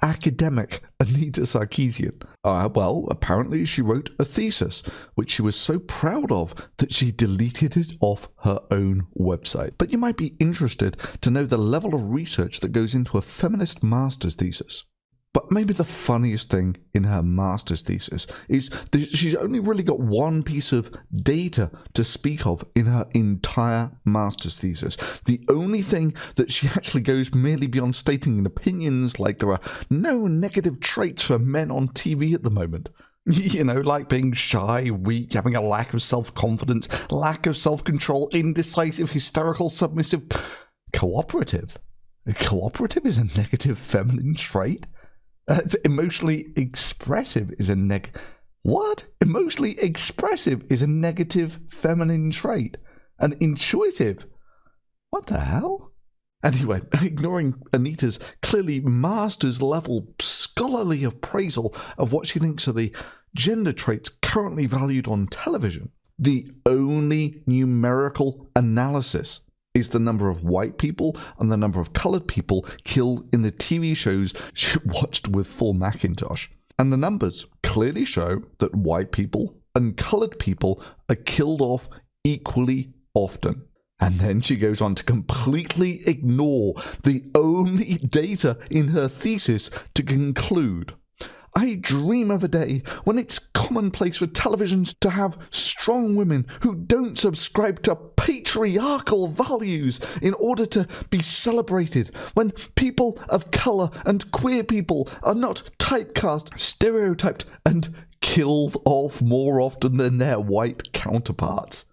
academic Anita Sarkeesian? Well, apparently she wrote a thesis, which she was so proud of that she deleted it off her own website. But you might be interested to know the level of research that goes into a feminist master's thesis. But maybe the funniest thing in her master's thesis is that she's only really got one piece of data to speak of in her entire master's thesis. The only thing that she actually goes merely beyond stating opinions like there are no negative traits for men on TV at the moment. You know, like being shy, weak, having a lack of self-confidence, lack of self-control, indecisive, hysterical, submissive, cooperative. Cooperative is a negative feminine trait. Emotionally expressive is a What? Emotionally expressive is a negative feminine trait. And intuitive? What the hell? Anyway, ignoring Anita's clearly master's level scholarly appraisal of what she thinks are the gender traits currently valued on television, the only numerical analysis is the number of white people and the number of coloured people killed in the TV shows she watched with full Macintosh. And the numbers clearly show that white people and coloured people are killed off equally often. And then she goes on to completely ignore the only data in her thesis to conclude, I dream of a day when it's commonplace for televisions to have strong women who don't subscribe to patriarchal values in order to be celebrated, when people of colour and queer people are not typecast, stereotyped, and killed off more often than their white counterparts.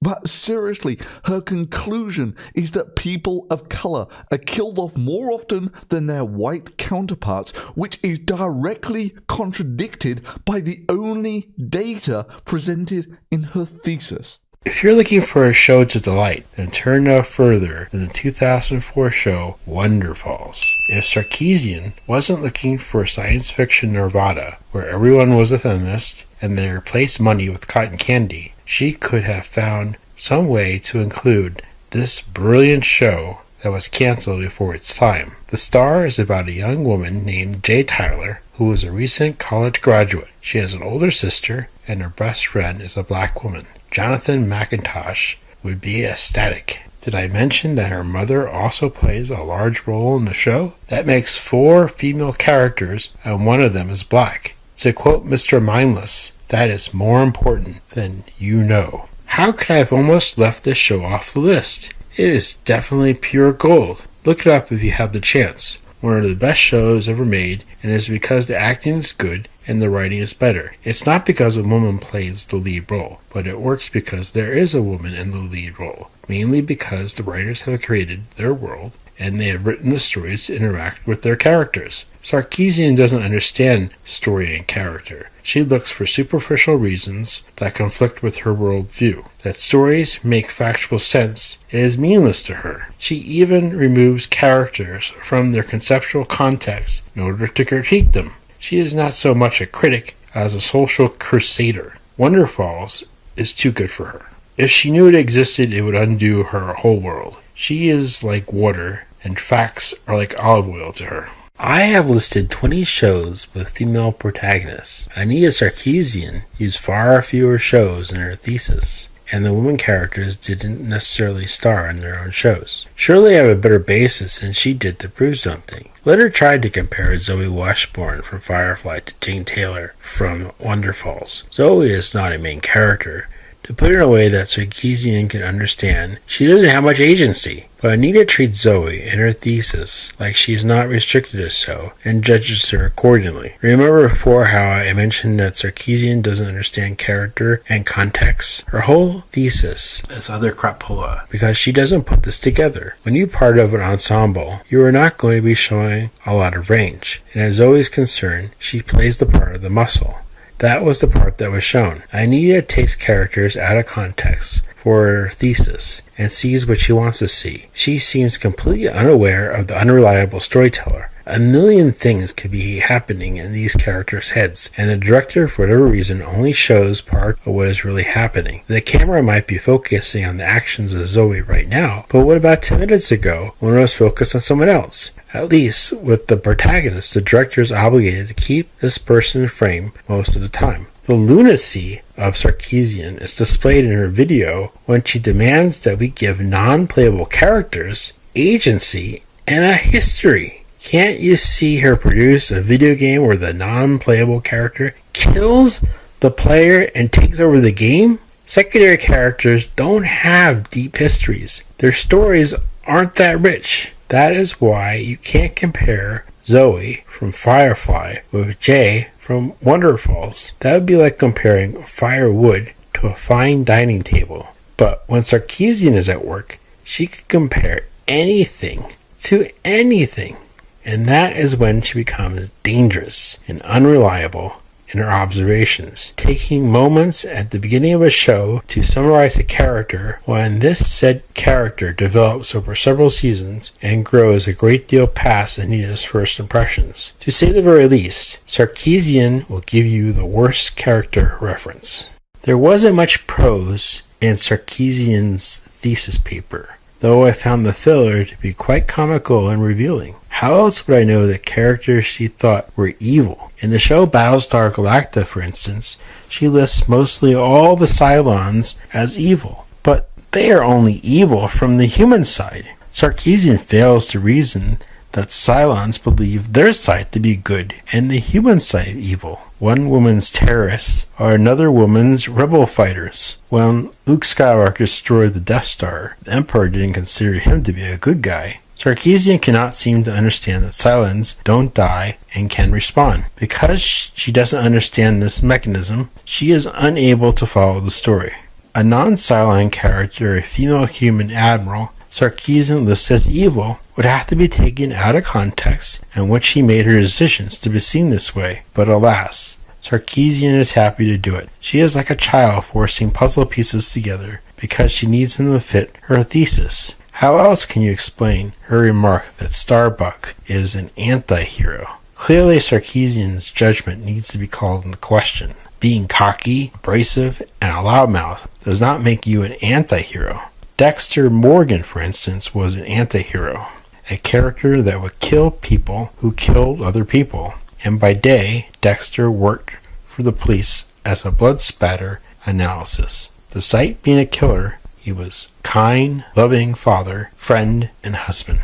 But seriously, her conclusion is that people of colour are killed off more often than their white counterparts, which is directly contradicted by the only data presented in her thesis. If you're looking for a show to delight, then turn no further than the 2004 show Wonderfalls. If Sarkeesian wasn't looking for science fiction nirvana, where everyone was a feminist and they replaced money with cotton candy, she could have found some way to include this brilliant show that was canceled before its time. The Star is about a young woman named Jay Tyler, who is a recent college graduate. She has an older sister, and her best friend is a black woman. Jonathan McIntosh would be ecstatic. Did I mention that her mother also plays a large role in the show? That makes 4 female characters, and one of them is black. To quote Mr. Mindless, that is more important than you know. How could I have almost left this show off the list? It is definitely pure gold. Look it up if you have the chance. One of the best shows ever made, and it is because the acting is good and the writing is better. It's not because a woman plays the lead role, but it works because there is a woman in the lead role, mainly because the writers have created their world and they have written the stories to interact with their characters. Sarkeesian doesn't understand story and character. She looks for superficial reasons that conflict with her worldview. That stories make factual sense is meaningless to her. She even removes characters from their conceptual context in order to critique them. She is not so much a critic as a social crusader. Wonderfalls is too good for her. If she knew it existed, it would undo her whole world. She is like water, and facts are like olive oil to her. I have listed 20 shows with female protagonists. Anita Sarkeesian used far fewer shows in her thesis, and the women characters didn't necessarily star in their own shows. Surely I have a better basis than she did to prove something. Let her try to compare Zoe Washburn from Firefly to Jane Taylor from Wonderfalls. Zoe is not a main character. To put it in a way that Sarkeesian can understand, she doesn't have much agency. But Anita treats Zoe in her thesis like she is not restricted as so, and judges her accordingly. Remember before how I mentioned that Sarkeesian doesn't understand character and context? Her whole thesis is other crapola, because she doesn't put this together. When you're part of an ensemble, you are not going to be showing a lot of range. And as Zoe's concerned, she plays the part of the muscle. That was the part that was shown. Anita takes characters out of context for her thesis and sees what she wants to see. She seems completely unaware of the unreliable storyteller. A million things could be happening in these characters' heads, and the director, for whatever reason, only shows part of what is really happening. The camera might be focusing on the actions of Zoe right now, but what about 10 minutes ago when it was focused on someone else? At least with the protagonist, the director is obligated to keep this person in frame most of the time. The lunacy of Sarkeesian is displayed in her video when she demands that we give non-playable characters agency and a history. Can't you see her produce a video game where the non-playable character kills the player and takes over the game? Secondary characters don't have deep histories. Their stories aren't that rich. That is why you can't compare Zoe from Firefly with Jay from Wonder Falls. That would be like comparing firewood to a fine dining table. But when Sarkeesian is at work, she could compare anything to anything. And that is when she becomes dangerous and unreliable in her observations, taking moments at the beginning of a show to summarize a character when this said character develops over several seasons and grows a great deal past Anita's first impressions. To say the very least, Sarkeesian will give you the worst character reference. There wasn't much prose in Sarkeesian's thesis paper, though I found the filler to be quite comical and revealing. How else would I know that characters she thought were evil? In the show Battlestar Galactica, for instance, she lists mostly all the Cylons as evil, but they are only evil from the human side. Sarkeesian fails to reason that Cylons believe their side to be good and the human side evil. One woman's terrorists are another woman's rebel fighters. When Luke Skywalker destroyed the Death Star, the Emperor didn't consider him to be a good guy. Sarkeesian cannot seem to understand that Cylons don't die and can respawn. Because she doesn't understand this mechanism, she is unable to follow the story. A non-Cylon character, a female human admiral, Sarkeesian lists as evil, would have to be taken out of context in which she made her decisions to be seen this way. But alas, Sarkeesian is happy to do it. She is like a child forcing puzzle pieces together because she needs them to fit her thesis. How else can you explain her remark that Starbuck is an anti-hero? Clearly, Sarkeesian's judgment needs to be called into question. Being cocky, abrasive, and a loudmouth does not make you an anti-hero. Dexter Morgan, for instance, was an anti-hero, a character that would kill people who killed other people. And by day, Dexter worked for the police as a blood spatter analysis. Despite being a killer, he was kind, loving father, friend, and husband.